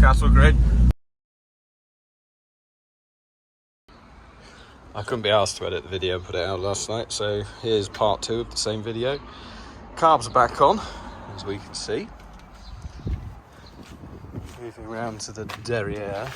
Cattle Grid. I couldn't be asked to edit the video and put it out last night, so here's part 2 of the same video. Carbs are back on, as we can see. Moving around to the derriere.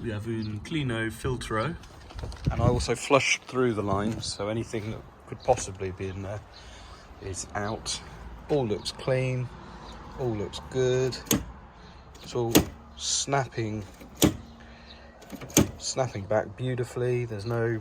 We have un clino filtro. And I also flushed through the lines, so anything that could possibly be in there is out. All looks clean, all looks good. It's all snapping back beautifully. There's no,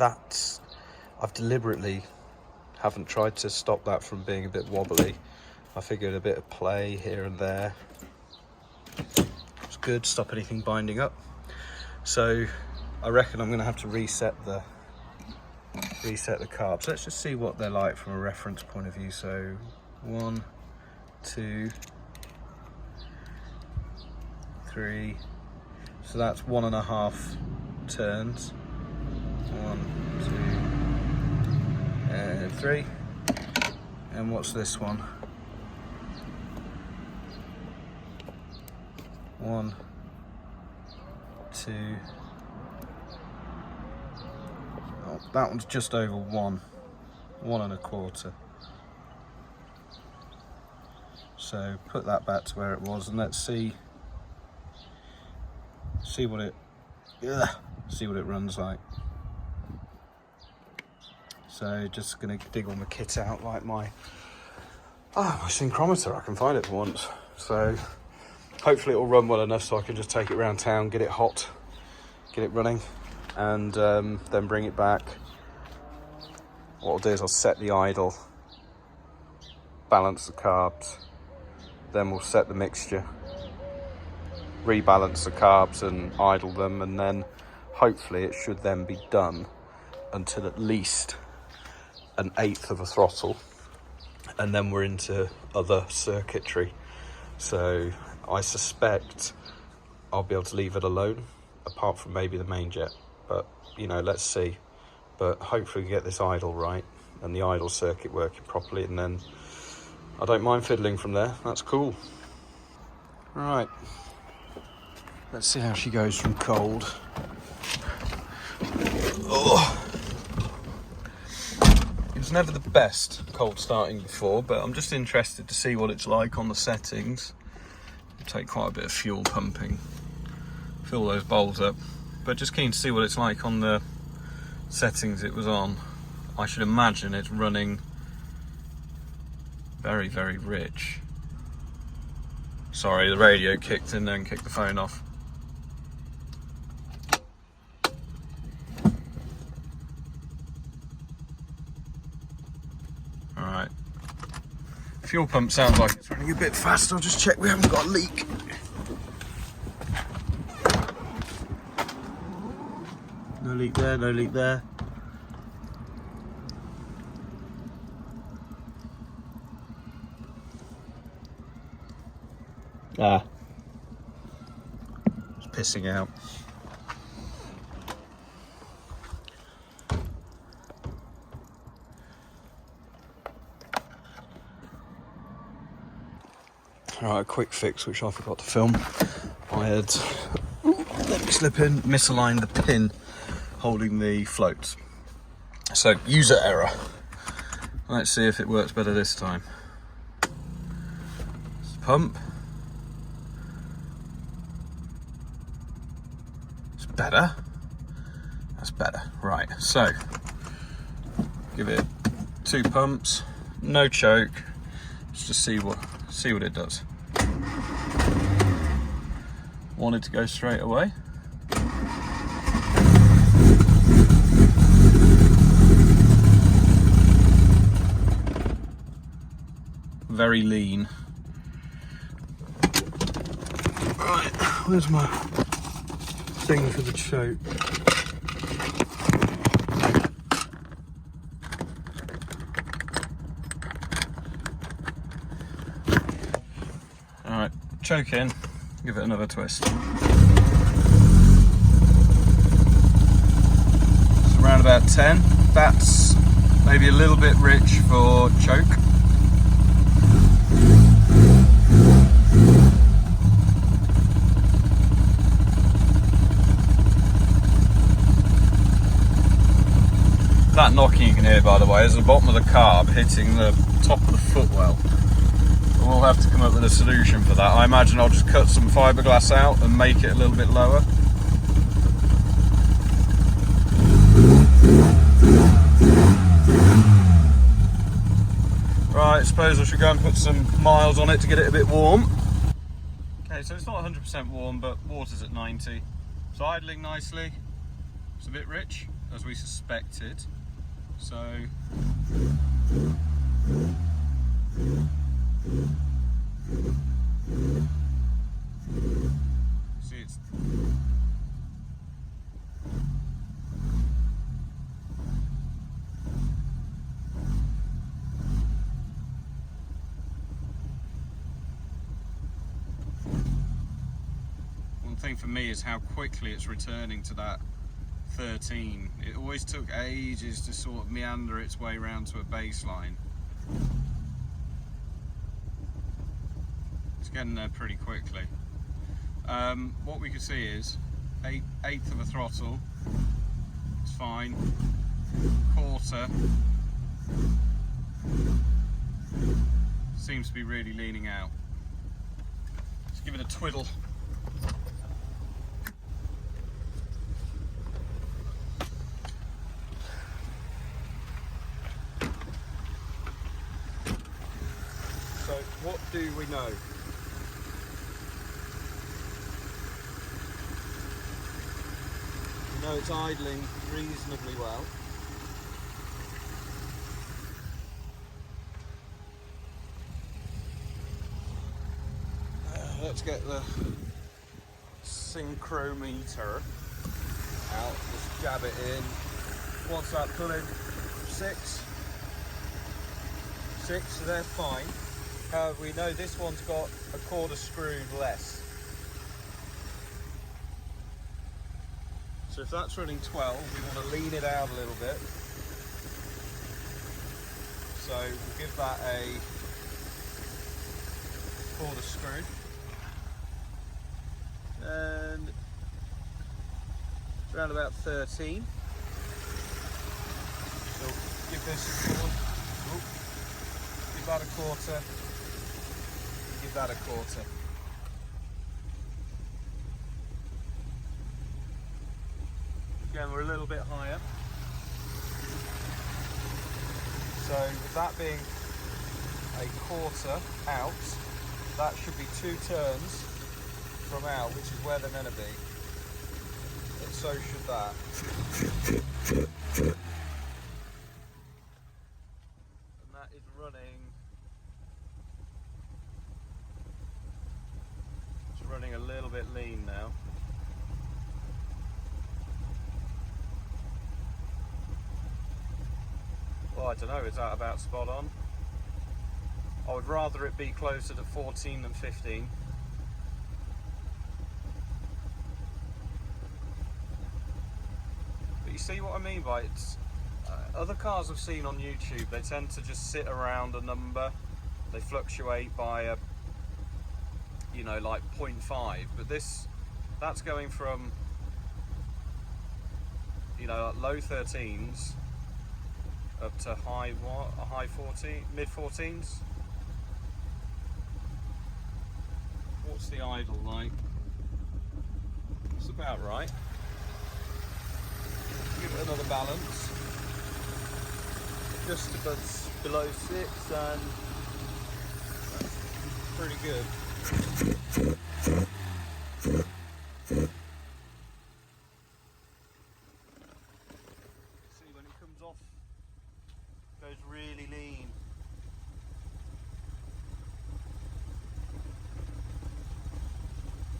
I've deliberately haven't tried to stop that from being a bit wobbly. I figured a bit of play here and there. It's good, stop anything binding up. So I reckon I'm going to have to reset the carbs. Let's just see what they're like from a reference point of view. So 1, 2, 3. So that's 1.5 turns. 1, 2, and 3. And what's this one? 1, 2. Oh, that one's just over 1 1.25. So put that back to where it was, and let's see what it runs like. So just gonna dig all my kit out, like my synchrometer. I can find it for once. So hopefully it will run well enough so I can just take it around town, get it hot, get it running, and then bring it back. What I'll do is I'll set the idle, balance the carbs, then we'll set the mixture, rebalance the carbs and idle them, and then hopefully it should then be done until at least 1/8 of a throttle, and then we're into other circuitry. So I suspect I'll be able to leave it alone, apart from maybe the main jet, but you know, let's see. But hopefully we get this idle right and the idle circuit working properly, and then I don't mind fiddling from there. That's cool. Right, let's see how she goes from cold. Oh. It was never the best cold starting before, but I'm just interested to see what it's like on the settings. It'll take quite a bit of fuel pumping, fill those bowls up, but just keen to see what it's like on the settings it was on. I should imagine it's running very, very rich. Sorry, the radio kicked in and kicked the phone off. Alright. Fuel pump sounds like it's running a bit fast. I'll just check we haven't got a leak. No leak there, no leak there. It's pissing out. Alright, a quick fix which I forgot to film. I had, let me slip in, misaligned the pin holding the floats. So, user error. Let's see if it works better this time. Pump. It's better. That's better. Right, so give it 2 pumps, no choke. Let's just see what it does. Want it to go straight away. Very lean. Right, where's my thing for the choke? Alright, choke in, give it another twist. It's around about 10. That's maybe a little bit rich for choke. here, by the way, is the bottom of the carb hitting the top of the footwell. We'll have to come up with a solution for that. I imagine I'll just cut some fiberglass out and make it a little bit lower. Right, I suppose I should go and put some miles on it to get it a bit warm. Okay, so it's not 100% warm, but water's at 90. It's idling nicely. It's a bit rich, as we suspected. So see, it's one thing for me is how quickly it's returning to that 13. It always took ages to sort of meander its way around to a baseline. It's getting there pretty quickly. What we can see is eighth of a throttle. It's fine. Quarter seems to be really leaning out. Let's give it a twiddle. So what do we know? We know it's idling reasonably well. Let's get the synchrometer out. Just jab it in. What's that pulling? 6, so they're fine. However, we know this one's got a quarter screw less. So if that's running 12, we want to lean it out a little bit. So we'll give that a quarter screw. And it's around about 13. So give this a quarter. Give that a quarter. Give that a quarter. Again, we're a little bit higher. So with that being a quarter out, that should be 2 turns from out, which is where they're meant to be. And so should that. And that is running a little bit lean now. Well, I don't know, is that about spot on? I would rather it be closer to 14 than 15. But you see what I mean by it? Other cars I've seen on YouTube, they tend to just sit around a number. They fluctuate by a, you know, like 0.5, but that's going from, you know, low 13s up to high 14, mid 14s. What's the idle like? It's about right. Give it another balance. Just above below 6, and that's pretty good. See, when it comes off, it goes really lean.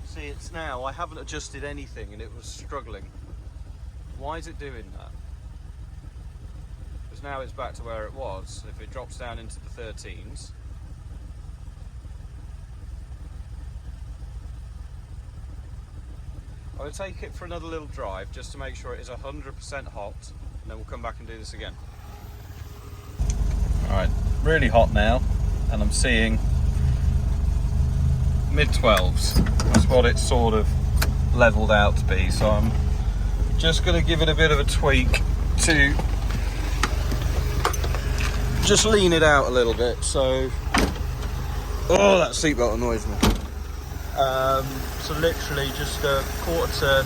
See, it's now, I haven't adjusted anything and it was struggling. Why is it doing that? Because now it's back to where it was. If it drops down into the 13s, I would take it for another little drive just to make sure it is 100% hot, and then we'll come back and do this again. Alright, really hot now, and I'm seeing mid-12s. That's what it's sort of leveled out to be, so I'm just going to give it a bit of a tweak to just lean it out a little bit. So, oh, that seatbelt annoys me. So literally just a quarter turn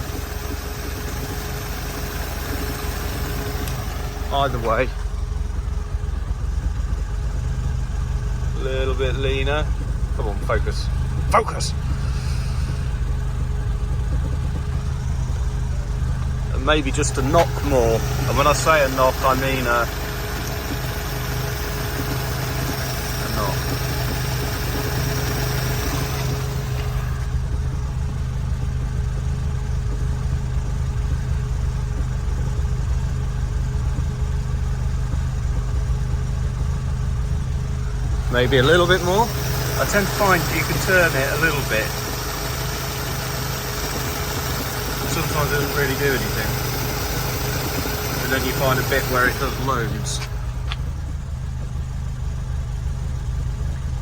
either way. A little bit leaner. Come on, focus. Focus! And maybe just a knock more. And when I say a knock, I mean a knock. Maybe a little bit more. I tend to find you can turn it a little bit. Sometimes it doesn't really do anything. And then you find a bit where it does loads.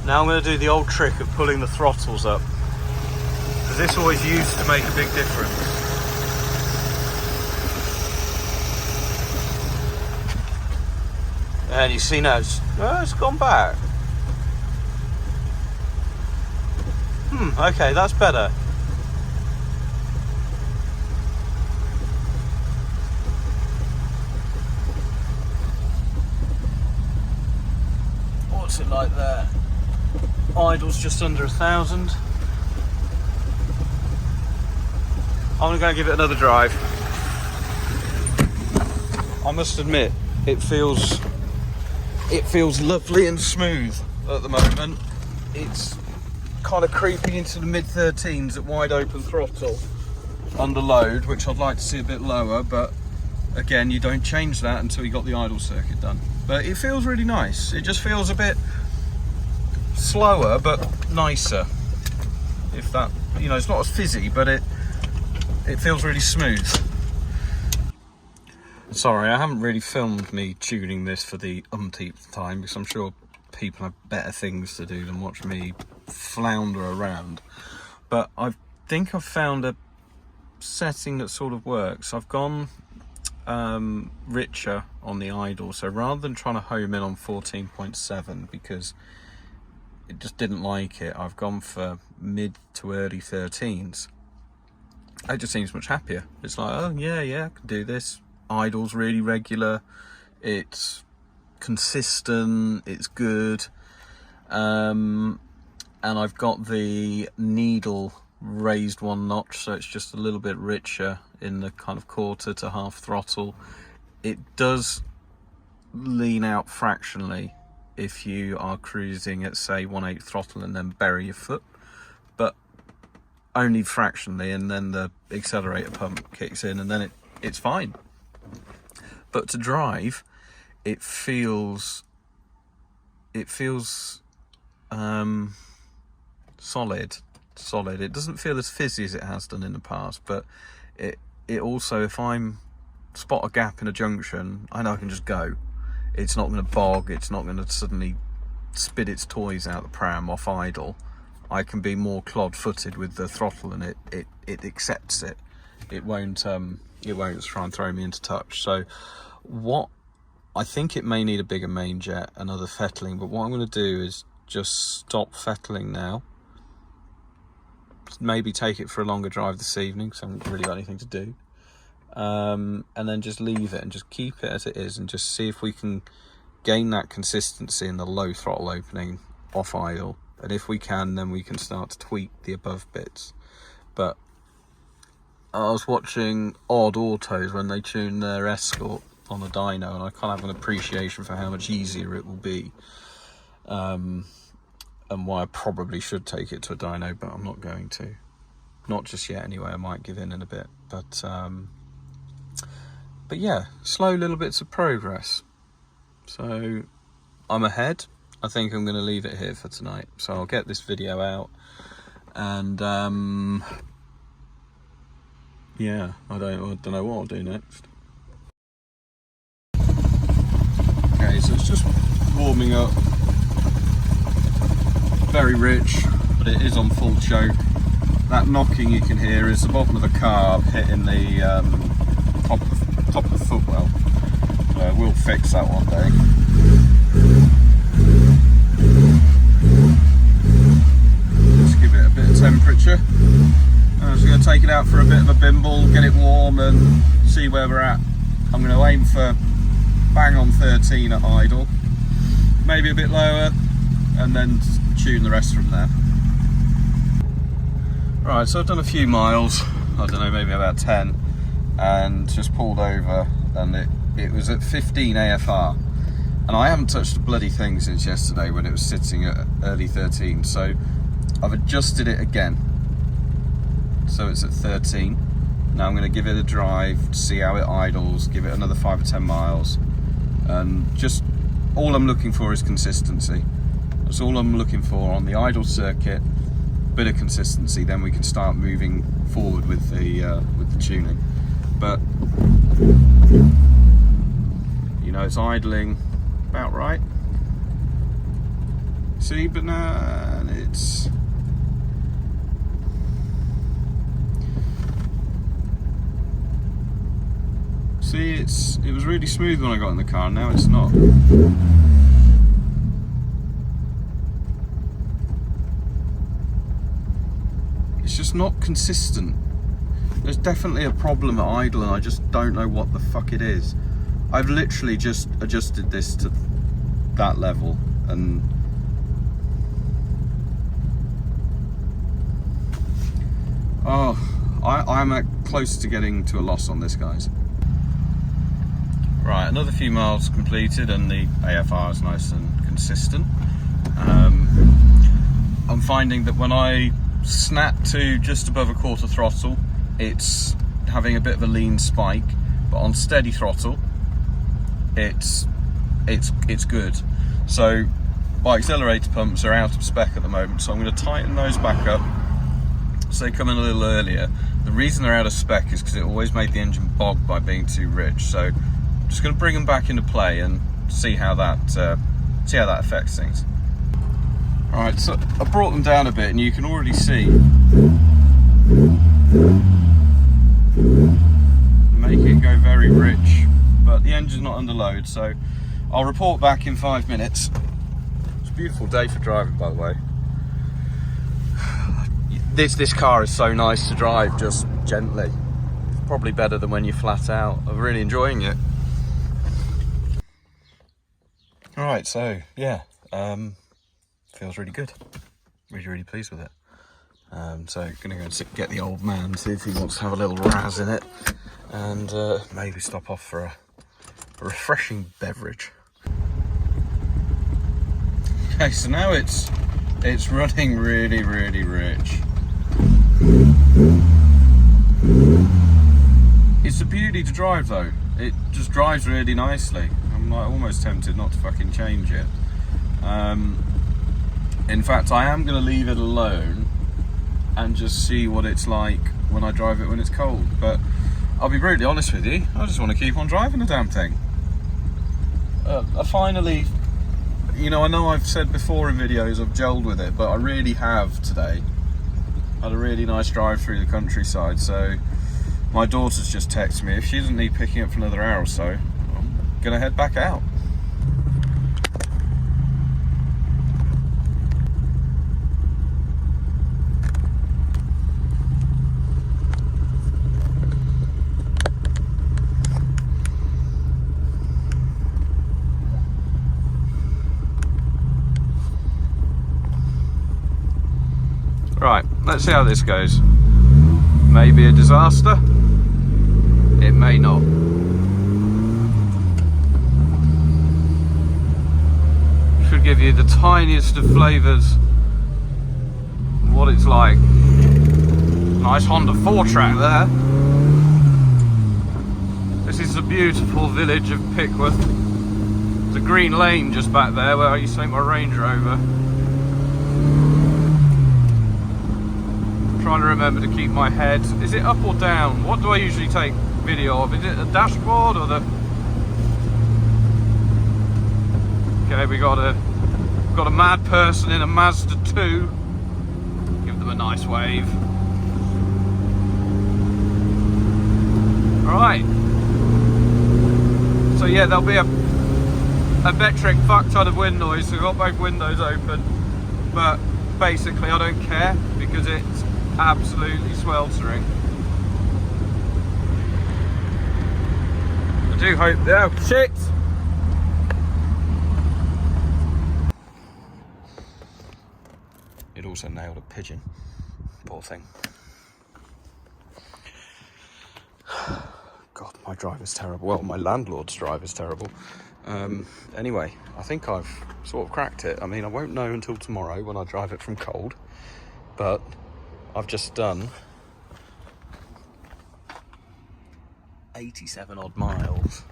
Now I'm going to do the old trick of pulling the throttles up, because this always used to make a big difference. And you see now it's gone back. Okay, that's better. What's it like there? Idle's just under 1,000. I'm gonna go and give it another drive. I must admit, it feels lovely and smooth at the moment. It's kind of creeping into the mid-13s at wide open throttle under load, which I'd like to see a bit lower, but again, you don't change that until you got the idle circuit done. But it feels really nice. It just feels a bit slower but nicer, if that, you know, it's not as fizzy, but it feels really smooth. Sorry, I haven't really filmed me tuning this for the umpteenth time, because I'm sure people have better things to do than watch me flounder around. But I think I've found a setting that sort of works. I've gone richer on the idle, so rather than trying to home in on 14.7 because it just didn't like it, I've gone for mid to early 13s. It just seems much happier. It's like, oh yeah, I can do this. Idle's really regular, it's consistent, it's good, and I've got the needle raised one notch, so it's just a little bit richer in the kind of quarter to half throttle. It does lean out fractionally if you are cruising at say 1/8 throttle and then bury your foot, but only fractionally, and then the accelerator pump kicks in and then it's fine. But to drive, it feels solid. It doesn't feel as fizzy as it has done in the past, but it also, if I'm spot a gap in a junction, I know I can just go. It's not going to bog, it's not going to suddenly spit its toys out the pram off idle. I can be more clod-footed with the throttle, and it accepts it. It won't try and throw me into touch. So what I think, it may need a bigger main jet and other fettling, but what I'm going to do is just stop fettling now, maybe take it for a longer drive this evening because I haven't really got anything to do, and then just leave it and just keep it as it is and just see if we can gain that consistency in the low throttle opening off idle, and if we can, then we can start to tweak the above bits. But I was watching Odd Autos when they tuned their Escort on the dyno, and I kind of have an appreciation for how much easier it will be, and why I probably should take it to a dyno, but I'm not going to. Not just yet anyway. I might give in a bit, but yeah, slow little bits of progress. So I'm ahead. I think I'm going to leave it here for tonight, so I'll get this video out, and yeah, I don't know what I'll do next. Okay, so it's just warming up. Very rich, but it is on full choke. That knocking you can hear is the bottom of the carb hitting the top of the footwell. We'll fix that one day. take it out for a bit of a bimble, get it warm and see where we're at. I'm going to aim for bang on 13 at idle, maybe a bit lower, and then tune the rest from there. Right, so I've done a few miles, I don't know, maybe about 10, and just pulled over, and it was at 15 AFR. And I haven't touched a bloody thing since yesterday when it was sitting at early 13, so I've adjusted it again. So it's at 13. Now I'm going to give it a drive to see how it idles, give it another 5 or 10 miles. And just all I'm looking for is consistency. That's all I'm looking for on the idle circuit. Bit of consistency, then we can start moving forward with the tuning. But you know, it's idling about right. See, but no, it's see, it was really smooth when I got in the car. Now it's not. It's just not consistent. There's definitely a problem at idle, and I just don't know what the fuck it is. I've literally just adjusted this to that level, and I'm close to getting to a loss on this, guys. Right, another few miles completed, and the AFR is nice and consistent. I'm finding that when I snap to just above a quarter throttle, it's having a bit of a lean spike, but on steady throttle it's good. So my accelerator pumps are out of spec at the moment, so I'm going to tighten those back up so they come in a little earlier. The reason they're out of spec is because it always made the engine bog by being too rich, so I'm just going to bring them back into play and see how that affects things. Alright, so I brought them down a bit, and you can already see making it go very rich, but the engine's not under load, so I'll report back in 5 minutes. It's a beautiful day for driving, by the way. This car is so nice to drive just gently. It's probably better than when you're flat out. I'm really enjoying it. Alright, so yeah, feels really good. Really pleased with it. So gonna go and get the old man, see if he wants to have a little razz in it, and maybe stop off for a refreshing beverage. Okay, so now it's running really rich. It's a beauty to drive though. It just drives really nicely. I'm like almost tempted not to fucking change it. In fact, I am going to leave it alone and just see what it's like when I drive it when it's cold. But I'll be brutally honest with you, I just want to keep on driving the damn thing. I finally, you know I've said before in videos I've gelled with it, but I really have today. I had a really nice drive through the countryside, so my daughter's just texted me. If she doesn't need picking up for another hour or so, I'm going to head back out. Right, let's see how this goes. Maybe a disaster. It may not. Should give you the tiniest of flavours of what it's like. Nice Honda 4-track there. This is the beautiful village of Pickworth. There's a green lane just back there where I used to take my Range Rover. Trying to remember to keep my head. Is it up or down? What do I usually take video of? Is it the dashboard or the... Okay, we got a mad person in a Mazda 2. Give them a nice wave. Alright. So yeah, there'll be a metric fuck ton of wind noise, so we've got both windows open. But basically I don't care because it's absolutely sweltering. do hope. Oh, shit! It also nailed a pigeon. Poor thing. God, my drive is terrible. Well, my landlord's drive is terrible. Anyway, I think I've sort of cracked it. I mean, I won't know until tomorrow when I drive it from cold, but I've just done 87 odd miles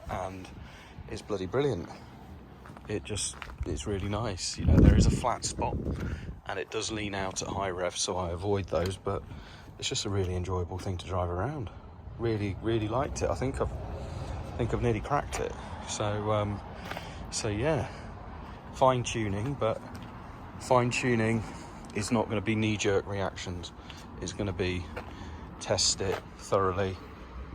and it's bloody brilliant. It's really nice. You know, there is a flat spot and it does lean out at high rev, so I avoid those, but it's just a really enjoyable thing to drive around. Really liked it. I think I've nearly cracked it. So yeah, fine tuning, but fine tuning is not going to be knee-jerk reactions. It's going to be test it thoroughly,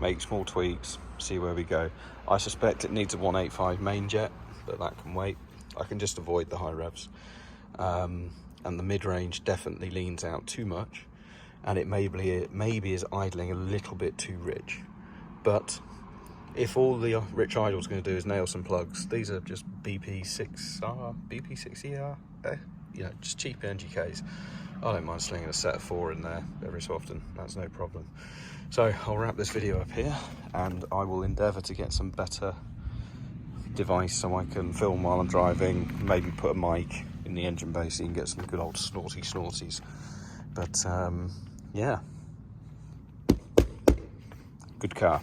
make small tweaks, see where we go. I suspect it needs a 185 main jet, but that can wait. I can just avoid the high revs. And the mid-range definitely leans out too much, and it maybe is idling a little bit too rich. But if all the rich idle's going to do is nail some plugs, these are just BP6ER, just cheap NGKs. I don't mind slinging a set of 4 in there every so often, that's no problem. So I'll wrap this video up here, and I will endeavour to get some better device so I can film while I'm driving, maybe put a mic in the engine bay so you can get some good old snorties. But yeah, good car.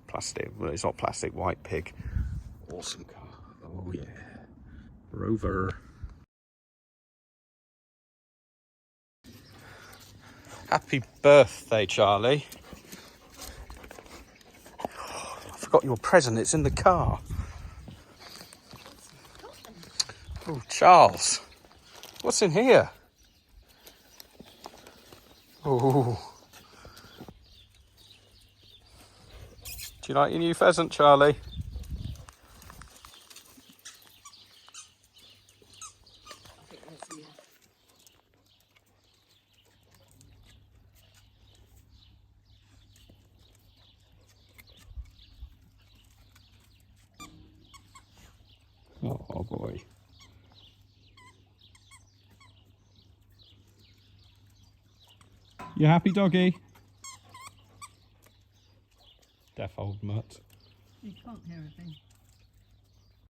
Plastic, well, it's not plastic, white pig. Awesome car. Oh yeah. Rover. Happy birthday, Charlie. Oh, I forgot your present, it's in the car. Oh, Charles. What's in here? Oh. Do you like your new pheasant, Charlie? Oh boy. You happy, doggy? Deaf old mutt. You can't hear a thing.